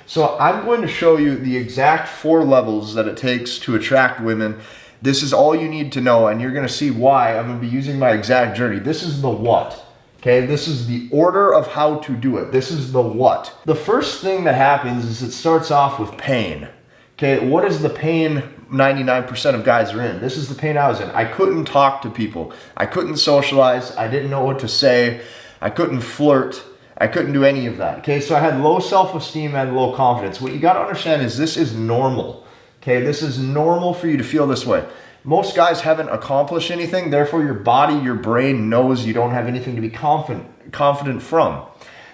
So I'm going to show you the exact 4 levels that it takes to attract women. This is all you need to know, and you're going to see why I'm going to be using my exact journey. This is the what. Okay, this is the order of how to do it. This is the what. The first thing that happens is it starts off with pain. Okay, what is the pain 99% of guys are in? This is the pain I was in. I couldn't talk to people. I couldn't socialize. I didn't know what to say. I couldn't flirt. I couldn't do any of that. Okay, so I had low self-esteem and low confidence. What you got to understand is this is normal. Okay, this is normal for you to feel this way. Most guys haven't accomplished anything, therefore your body, your brain knows you don't have anything to be confident from.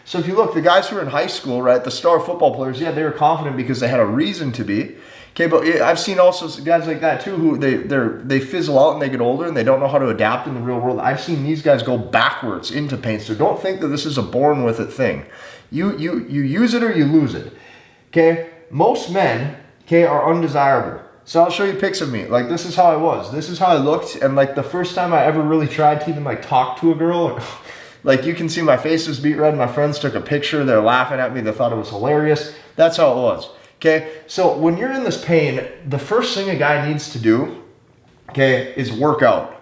So if you look, the guys who are in high school, right, the star football players, yeah, they were confident because they had a reason to be. Okay, but I've seen also guys like that too who they fizzle out and they get older and they don't know how to adapt in the real world. I've seen these guys go backwards into pain. So don't think that this is a born with it thing. You use it or you lose it. Okay, most men, okay, are undesirable. So I'll show you pics of me. Like, this is how I was. This is how I looked. And like the first time I ever really tried to even like talk to a girl, like you can see my face was beet red. My friends took a picture. They're laughing at me. They thought it was hilarious. That's how it was. Okay. So when you're in this pain, the first thing a guy needs to do, okay, is work out.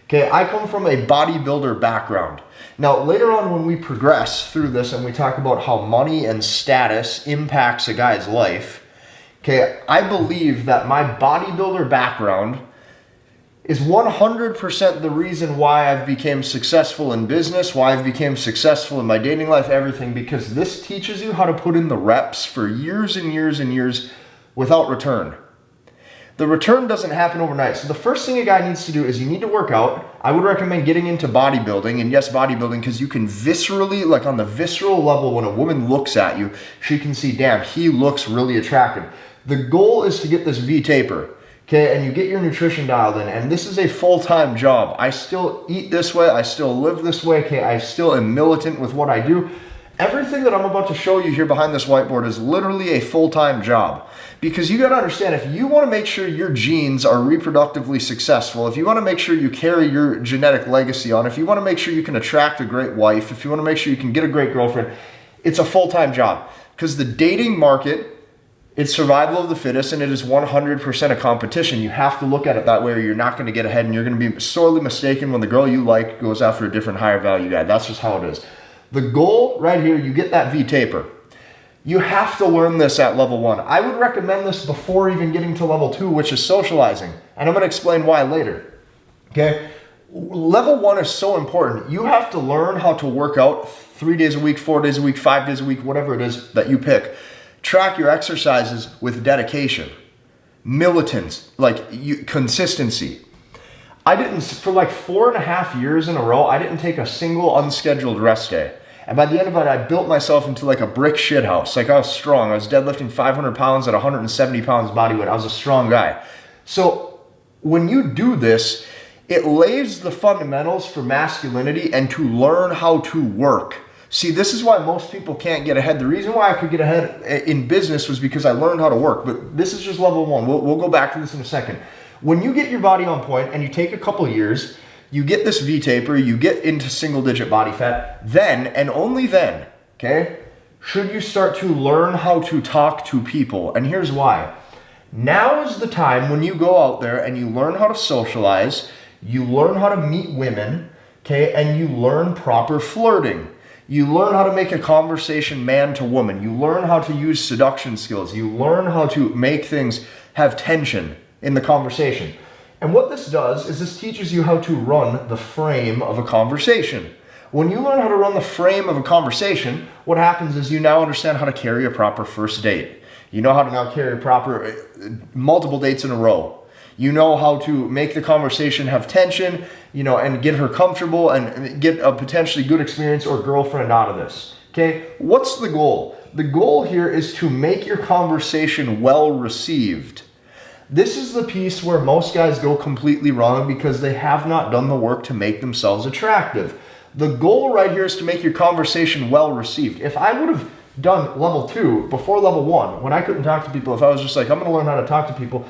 Okay. I come from a bodybuilder background. Now, later on when we progress through this and we talk about how money and status impacts a guy's life, okay, I believe that my bodybuilder background is 100% the reason why I've become successful in business, why I've become successful in my dating life, everything, because this teaches you how to put in the reps for years and years and years without return. The return doesn't happen overnight. So the first thing a guy needs to do is you need to work out. I would recommend getting into bodybuilding, and yes, bodybuilding, because you can viscerally, like on the visceral level, when a woman looks at you, she can see, damn, he looks really attractive. The goal is to get this V-taper, okay, and you get your nutrition dialed in, and this is a full-time job. I still eat this way, I still live this way, okay, I still am militant with what I do. Everything that I'm about to show you here behind this whiteboard is literally a full-time job. Because you gotta understand, if you wanna make sure your genes are reproductively successful, if you wanna make sure you carry your genetic legacy on, if you wanna make sure you can attract a great wife, if you wanna make sure you can get a great girlfriend, it's a full-time job. Because the dating market, it's survival of the fittest, and it is 100% a competition. You have to look at it that way or you're not going to get ahead, and you're going to be sorely mistaken when the girl you like goes after a different higher value guy. That's just how it is. The goal right here, you get that V-taper. You have to learn this at level 1. I would recommend this before even getting to level 2, which is socializing. And I'm going to explain why later. Okay? Level 1 is so important. You have to learn how to work out 3 days a week, 4 days a week, 5 days a week, whatever it is that you pick. Track your exercises with dedication, militance, consistency. I didn't, for like 4.5 years in a row, I didn't take a single unscheduled rest day. And by the end of it, I built myself into like a brick shit house. Like I was strong. I was deadlifting 500 pounds at 170 pounds body weight. I was a strong guy. So when you do this, it lays the fundamentals for masculinity and to learn how to work. See, this is why most people can't get ahead. The reason why I could get ahead in business was because I learned how to work. But this is just level 1. We'll go back to this in a second. When you get your body on point and you take a couple years, you get this V-taper, you get into single-digit body fat, then, and only then, okay, should you start to learn how to talk to people. And here's why. Now is the time when you go out there and you learn how to socialize, you learn how to meet women, okay, and you learn proper flirting. You learn how to make a conversation man to woman. You learn how to use seduction skills. You learn how to make things have tension in the conversation. And what this does is this teaches you how to run the frame of a conversation. When you learn how to run the frame of a conversation, what happens is you now understand how to carry a proper first date. You know how to now carry proper multiple dates in a row. You know how to make the conversation have tension, and get her comfortable and get a potentially good experience or girlfriend out of this. Okay, what's the goal? The goal here is to make your conversation well received. This is the piece where most guys go completely wrong because they have not done the work to make themselves attractive. The goal right here is to make your conversation well received. If I would have done level 2 before level 1, when I couldn't talk to people, if I was just like, I'm going to learn how to talk to people,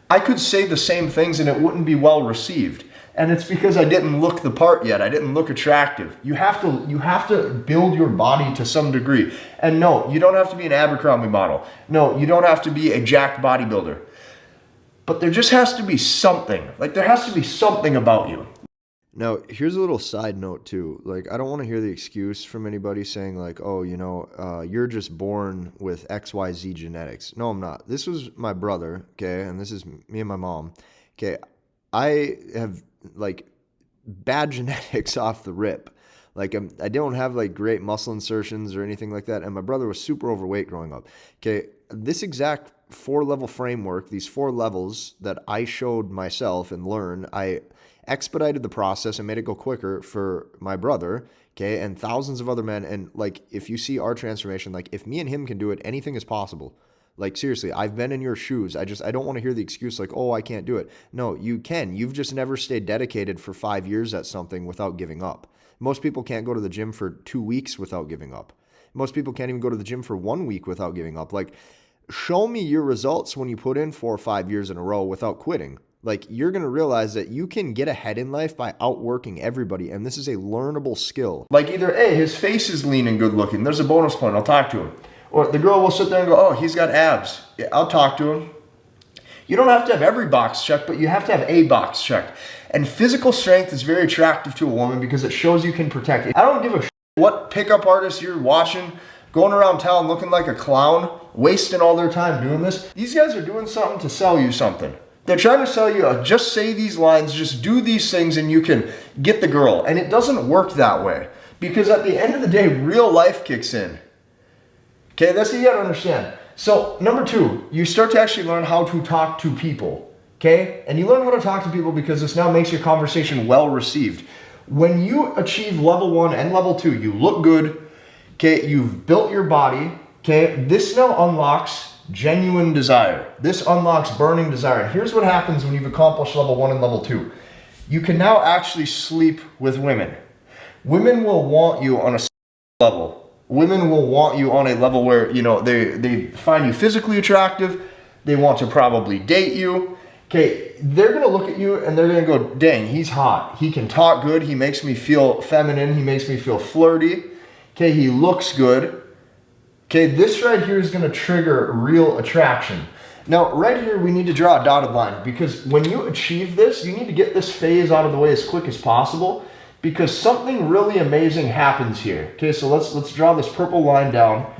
I could say the same things and it wouldn't be well received. And it's because I didn't look the part yet. I didn't look attractive. You have to build your body to some degree. And no, you don't have to be an Abercrombie model. No, you don't have to be a jacked bodybuilder. But there just has to be something. Like, there has to be something about you. Now, here's a little side note too. Like, I don't want to hear the excuse from anybody saying like, oh, you're just born with XYZ genetics. No, I'm not. This was my brother, okay? And this is me and my mom. Okay, I have like bad genetics off the rip. Like, I don't have like great muscle insertions or anything like that. And my brother was super overweight growing up. Okay, this exact 4-level framework, these 4 levels that I showed myself and learned, I expedited the process and made it go quicker for my brother, okay, and thousands of other men. And like, if you see our transformation, like if me and him can do it, anything is possible. Like, seriously, I've been in your shoes. I don't want to hear the excuse like, oh, I can't do it. No, you can. You've just never stayed dedicated for 5 years at something without giving up. Most people can't go to the gym for 2 weeks without giving up. Most people can't even go to the gym for 1 week without giving up. Like, show me your results when you put in 4 or 5 years in a row without quitting. Like, you're going to realize that you can get ahead in life by outworking everybody, and this is a learnable skill. Like, either A, his face is lean and good looking. There's a bonus point. I'll talk to him. Or the girl will sit there and go, oh, he's got abs. Yeah, I'll talk to him. You don't have to have every box checked, but you have to have a box checked. And physical strength is very attractive to a woman because it shows you can protect it. I don't give a shit what pickup artist you're watching going around town looking like a clown, wasting all their time doing this. These guys are doing something to sell you something. They're trying to sell you, just say these lines, just do these things and you can get the girl. And it doesn't work that way. Because at the end of the day, real life kicks in. Okay, that's what you gotta understand. So, number 2, you start to actually learn how to talk to people. Okay? And you learn how to talk to people because this now makes your conversation well received. When you achieve level 1 and level 2, you look good. Okay, you've built your body. Okay, this now unlocks genuine desire. This unlocks burning desire. And here's what happens when you've accomplished level 1 and level 2. You can now actually sleep with women. Women will want you on a level. Women will want you on a level where, they find you physically attractive. They want to probably date you. Okay, they're going to look at you and they're going to go, dang, he's hot. He can talk good. He makes me feel feminine. He makes me feel flirty. Okay, he looks good. Okay, this right here is going to trigger real attraction. Now, right here, we need to draw a dotted line because when you achieve this, you need to get this phase out of the way as quick as possible because something really amazing happens here. Okay, so let's draw this purple line down.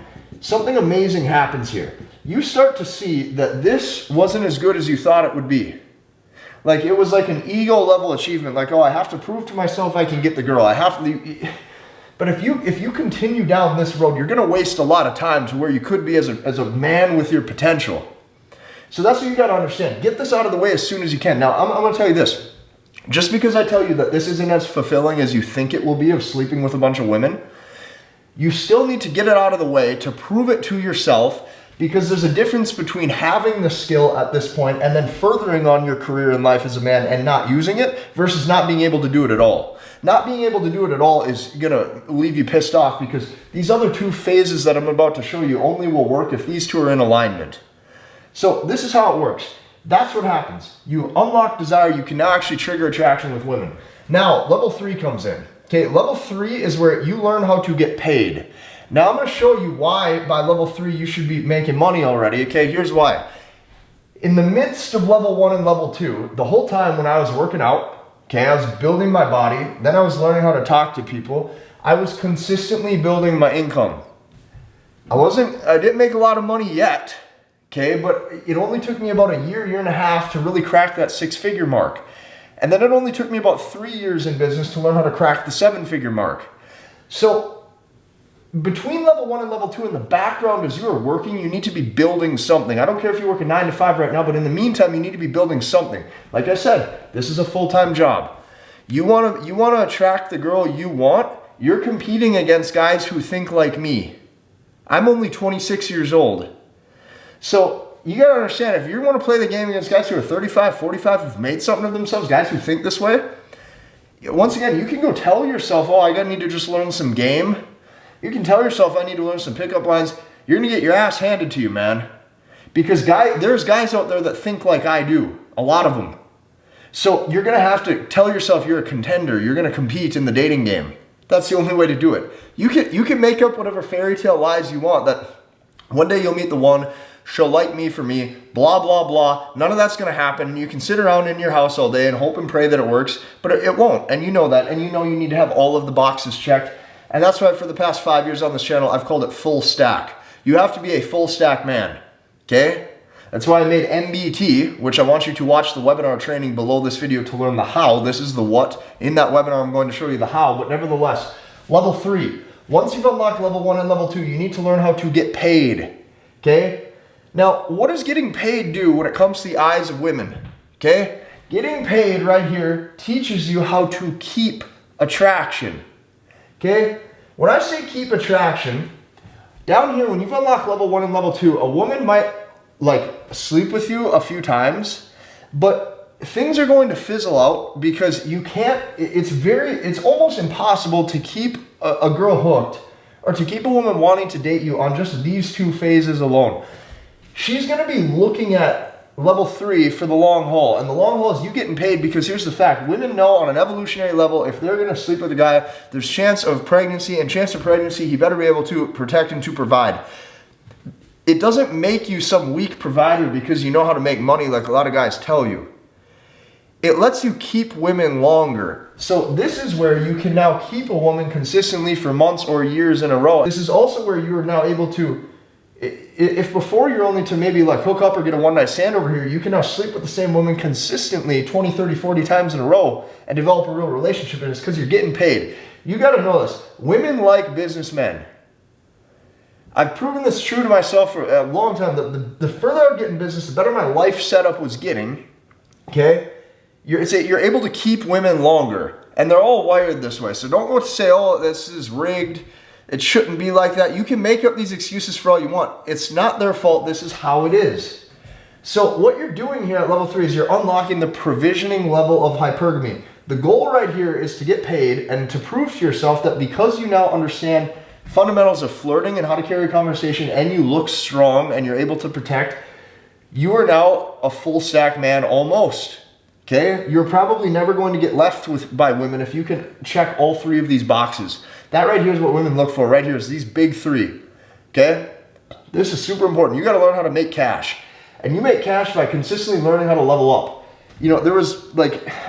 Something amazing happens here. You start to see that this wasn't as good as you thought it would be. Like, it was like an ego level achievement. Like, oh, I have to prove to myself I can get the girl. I have to... But if you continue down this road, you're going to waste a lot of time to where you could be as a man with your potential. So that's what you got to understand. Get this out of the way as soon as you can. Now, I'm going to tell you this. Just because I tell you that this isn't as fulfilling as you think it will be of sleeping with a bunch of women, you still need to get it out of the way to prove it to yourself because there's a difference between having the skill at this point and then furthering on your career in life as a man and not using it versus not being able to do it at all. Not being able to do it at all is going to leave you pissed off because these other 2 phases that I'm about to show you only will work if these 2 are in alignment. So this is how it works. That's what happens. You unlock desire. You can now actually trigger attraction with women. Now, level 3 comes in. Okay, level 3 is where you learn how to get paid. Now, I'm going to show you why by level 3 you should be making money already. Okay, here's why. In the midst of level 1 and level 2, the whole time when I was working out, okay, I was building my body, then I was learning how to talk to people. I was consistently building my income. I didn't make a lot of money yet, okay, but it only took me about a year and a half to really crack that 6-figure mark. And then it only took me about 3 years in business to learn how to crack the 7-figure mark. So between level 1 and level 2 in the background as you are working, you need to be building something. I don't care if you work a 9 to 5 right now, but in the meantime, you need to be building something. Like I said, this is a full-time job. You want to attract the girl you want, you're competing against guys who think like me. I'm only 26 years old. So you got to understand, if you want to play the game against guys who are 35, 45, who've made something of themselves, guys who think this way, once again, you can go tell yourself, oh, I need to just learn some game. You can tell yourself, I need to learn some pickup lines. You're going to get your ass handed to you, man. Because there's guys out there that think like I do. A lot of them. So you're going to have to tell yourself you're a contender. You're going to compete in the dating game. That's the only way to do it. You can make up whatever fairy tale lies you want, that one day you'll meet the one, she'll like me for me, blah, blah, blah. None of that's going to happen. You can sit around in your house all day and hope and pray that it works, but it won't. And you know that. And you know you need to have all of the boxes checked. And that's why for the past 5 years on this channel, I've called it full stack. You have to be a full stack man, okay? That's why I made MBT, which I want you to watch the webinar training below this video to learn the how. This is the what. In that webinar, I'm going to show you the how, but nevertheless, level 3. Once you've unlocked level 1 and level 2, you need to learn how to get paid, okay? Now, what does getting paid do when it comes to the eyes of women, okay? Getting paid right here teaches you how to keep attraction, okay? When I say keep attraction, down here, when you've unlocked level 1 and level 2, a woman might sleep with you a few times, but things are going to fizzle out because you can't, it's almost impossible to keep a girl hooked or to keep a woman wanting to date you on just these 2 phases alone. She's going to be looking at level 3 for the long haul, and the long haul is you getting paid, because here's the fact: women know on an evolutionary level, if they're going to sleep with a guy, there's chance of pregnancy, and chance of pregnancy, he better be able to protect and to provide. It doesn't make you some weak provider because you know how to make money like a lot of guys tell you. It lets you keep women longer. So this is where you can now keep a woman consistently for months or years in a row. This is also where you are now able to, if before you're only to maybe hook up or get a one-night stand over here, you can now sleep with the same woman consistently 20, 30, 40 times in a row and develop a real relationship, and it's because you're getting paid. You got to know this. Women like businessmen. I've proven this true to myself for a long time. The further I would get in business, the better my life setup was getting, okay? You're able to keep women longer, and they're all wired this way. So don't go to say, oh, this is rigged, it shouldn't be like that. You can make up these excuses for all you want. It's not their fault. This is how it is. So what you're doing here at level 3 is you're unlocking the provisioning level of hypergamy. The goal right here is to get paid and to prove to yourself that because you now understand fundamentals of flirting and how to carry a conversation, and you look strong and you're able to protect, you are now a full stack man almost. Okay? You're probably never going to get left with by women if you can check all 3 of these boxes. That right here is what women look for. Right here is these big 3. Okay? This is super important. You got to learn how to make cash. And you make cash by consistently learning how to level up. You know, there was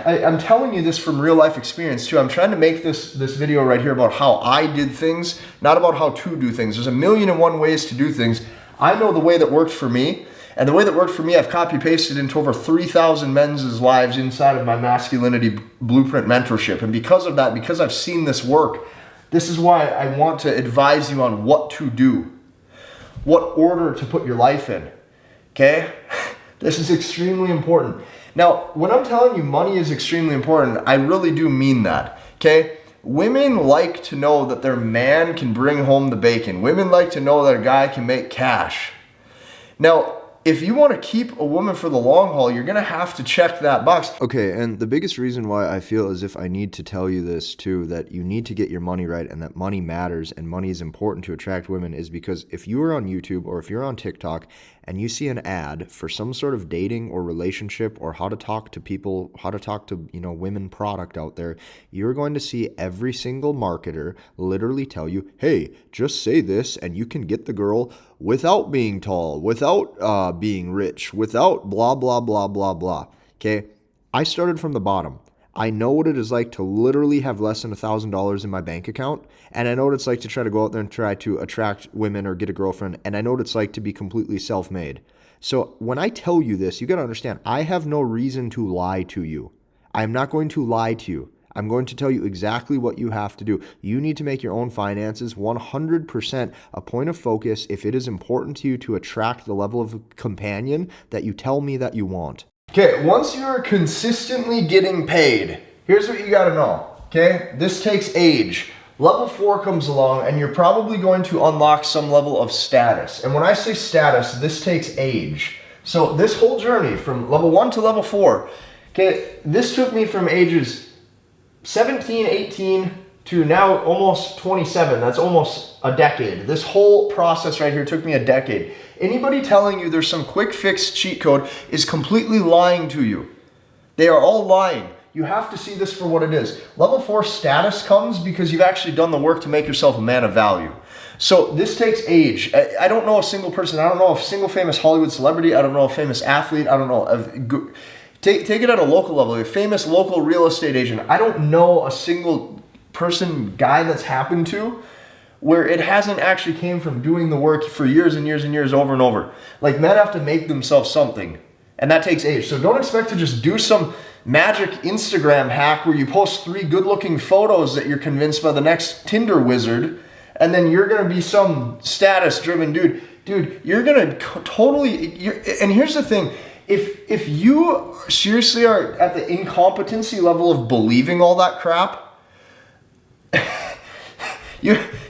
I'm telling you this from real life experience too. I'm trying to make this video right here about how I did things, not about how to do things. There's 1,000,001 ways to do things. I know the way that worked for me, and the way that worked for me, I've copy pasted into over 3,000 men's lives inside of my masculinity blueprint mentorship. And because of that, because I've seen this work, this is why I want to advise you on what to do, what order to put your life in. Okay? This is extremely important. Now, when I'm telling you money is extremely important, I really do mean that, okay? Women like to know that their man can bring home the bacon. Women like to know that a guy can make cash. Now, if you want to keep a woman for the long haul, you're going to have to check that box. Okay, and the biggest reason why I feel as if I need to tell you this too, that you need to get your money right and that money matters and money is important to attract women, is because if you are on YouTube or if you're on TikTok and you see an ad for some sort of dating or relationship or how to talk to people, how to talk to, women product out there, you're going to see every single marketer literally tell you, hey, just say this and you can get the girl without being tall, without being rich, without blah, blah, blah, blah, blah. Okay? I started from the bottom. I know what it is like to literally have less than $1,000 in my bank account, and I know what it's like to try to go out there and try to attract women or get a girlfriend, and I know what it's like to be completely self-made. So when I tell you this, you got to understand, I have no reason to lie to you. I'm not going to lie to you. I'm going to tell you exactly what you have to do. You need to make your own finances 100% a point of focus if it is important to you to attract the level of companion that you tell me that you want. Okay, once you're consistently getting paid, here's what you got to know, okay? This takes age. Level 4 comes along and you're probably going to unlock some level of status. And when I say status, this takes age. So this whole journey from level 1 to level 4, okay, this took me from ages 17, 18 to now almost 27. That's almost a decade. This whole process right here took me a decade. Anybody telling you there's some quick fix cheat code is completely lying to you. They are all lying. You have to see this for what it is. Level 4 status comes because you've actually done the work to make yourself a man of value. So this takes age. I don't know a single person. I don't know a single famous Hollywood celebrity. I don't know a famous athlete. I don't know. Take it at a local level. A famous local real estate agent. I don't know a single person, guy that's happened to where it hasn't actually came from doing the work for years and years and years over and over. Like, men have to make themselves something, and that takes age. So don't expect to just do some magic Instagram hack where you post 3 good-looking photos that you're convinced by the next Tinder wizard, and then you're going to be some status-driven dude. Dude, you're going to totally... And here's the thing. If you seriously are at the incompetency level of believing all that crap,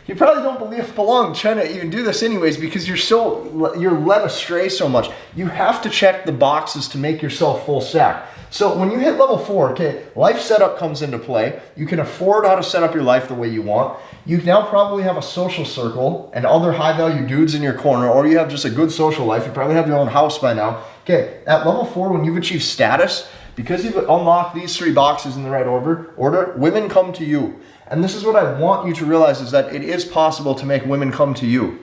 you probably don't belong trying to even do this anyways, because you're led astray so much. You have to check the boxes to make yourself full stack. So when you hit level 4, okay, life setup comes into play. You can afford how to set up your life the way you want. You now probably have a social circle and other high-value dudes in your corner, or you have just a good social life. You probably have your own house by now. Okay, at level 4, when you've achieved status, because you've unlocked these 3 boxes in the right order, women come to you. And this is what I want you to realize, is that it is possible to make women come to you.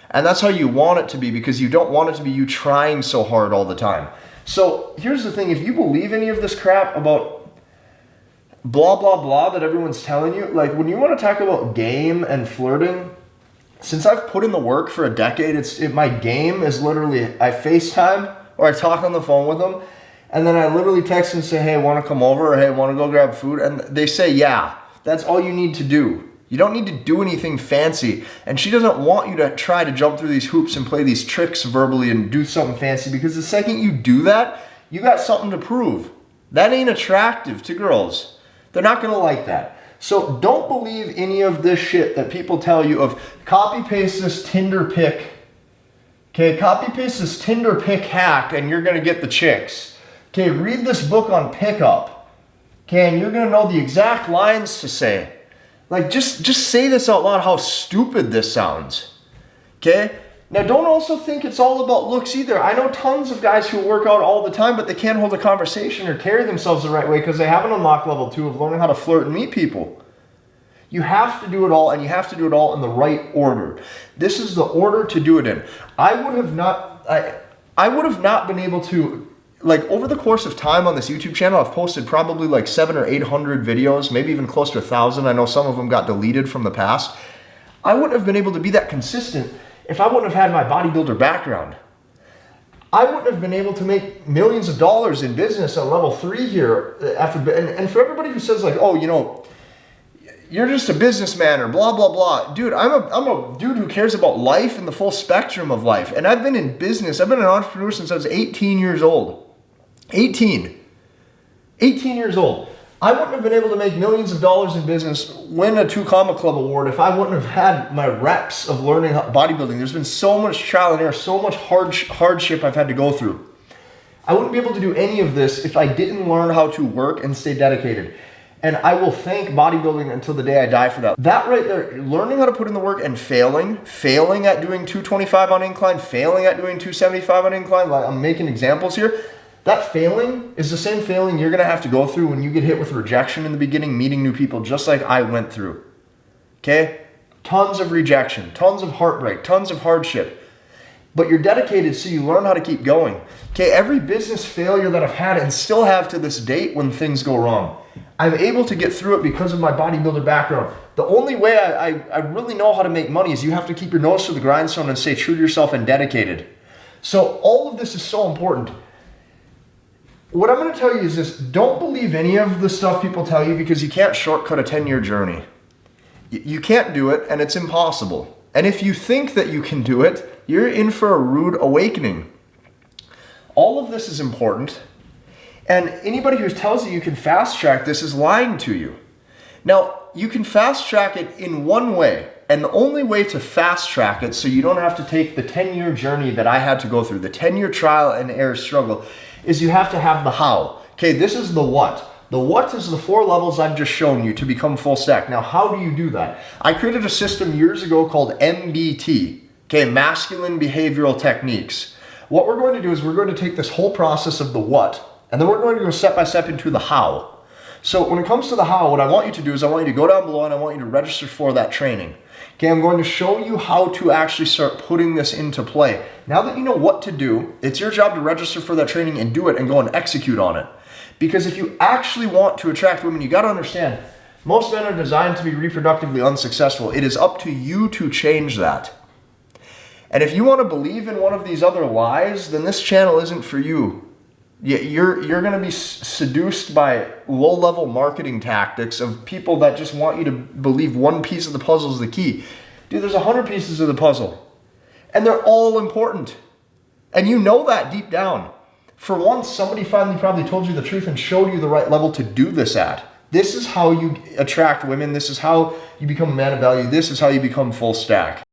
And that's how you want it to be, because you don't want it to be you trying so hard all the time. So here's the thing. If you believe any of this crap about blah, blah, blah that everyone's telling you, like when you want to talk about game and flirting, since I've put in the work for a decade, my game is literally I FaceTime or I talk on the phone with them. And then I literally text and say, hey, want to come over? Or hey, want to go grab food? And they say, yeah. That's all you need to do. You don't need to do anything fancy. And she doesn't want you to try to jump through these hoops and play these tricks verbally and do something fancy, because the second you do that, you got something to prove. That ain't attractive to girls. They're not going to like that. So don't believe any of this shit that people tell you of copy paste this Tinder pic. Okay, copy paste this Tinder pic hack and you're going to get the chicks. Okay, read this book on pickup. Okay, and you're going to know the exact lines to say. Like, just say this out loud, how stupid this sounds. Okay? Now, don't also think it's all about looks either. I know tons of guys who work out all the time, but they can't hold a conversation or carry themselves the right way because they haven't unlocked level 2 of learning how to flirt and meet people. You have to do it all, and you have to do it all in the right order. This is the order to do it in. I would have not been able to... Like, over the course of time on this YouTube channel, I've posted probably like 700 or 800 videos, maybe even close to 1,000. I know some of them got deleted from the past. I wouldn't have been able to be that consistent if I wouldn't have had my bodybuilder background. I wouldn't have been able to make millions of dollars in business at level 3 here. And for everybody who says like, oh, you know, you're just a businessman or blah, blah, blah. Dude, I'm a dude who cares about life and the full spectrum of life. And I've been in business. I've been an entrepreneur since I was 18 years old. 18 years old. I wouldn't have been able to make millions of dollars in business, win a 2 Comma Club award if I wouldn't have had my reps of learning bodybuilding. There's been so much trial and error, so much hardship I've had to go through. I wouldn't be able to do any of this if I didn't learn how to work and stay dedicated. And I will thank bodybuilding until the day I die for that. That right there, learning how to put in the work and failing at doing 225 on incline, failing at doing 275 on incline, like I'm making examples here. That failing is the same failing you're going to have to go through when you get hit with rejection in the beginning, meeting new people, just like I went through. Okay? Tons of rejection, tons of heartbreak, tons of hardship. But you're dedicated, so you learn how to keep going. Okay? Every business failure that I've had and still have to this date when things go wrong, I'm able to get through it because of my bodybuilder background. The only way I really know how to make money is you have to keep your nose to the grindstone and stay true to yourself and dedicated. So all of this is so important. What I'm going to tell you is this: don't believe any of the stuff people tell you, because you can't shortcut a 10-year journey. You can't do it, and it's impossible. And if you think that you can do it, you're in for a rude awakening. All of this is important, and anybody who tells you can fast track this is lying to you. Now, you can fast track it in one way, and the only way to fast track it so you don't have to take the 10-year journey that I had to go through, the 10-year trial and error struggle, is you have to have the how. Okay, this is the what. The what is the 4 levels I've just shown you to become full stack. Now, how do you do that? I created a system years ago called MBT, okay, Masculine Behavioral Techniques. What we're going to do is we're going to take this whole process of the what And then we're going to go step by step into the how. So when it comes to the how, what I want you to do is I want you to go down below and I want you to register for that training. Okay, I'm going to show you how to actually start putting this into play. Now that you know what to do, it's your job to register for that training and do it and go and execute on it. Because if you actually want to attract women, you got to understand, most men are designed to be reproductively unsuccessful. It is up to you to change that. And if you want to believe in one of these other lies, then this channel isn't for you. You're going to be seduced by low-level marketing tactics of people that just want you to believe one piece of the puzzle is the key. Dude, there's 100 pieces of the puzzle. And they're all important. And you know that deep down. For once, somebody finally probably told you the truth and showed you the right level to do this at. This is how you attract women. This is how you become a man of value. This is how you become full stack.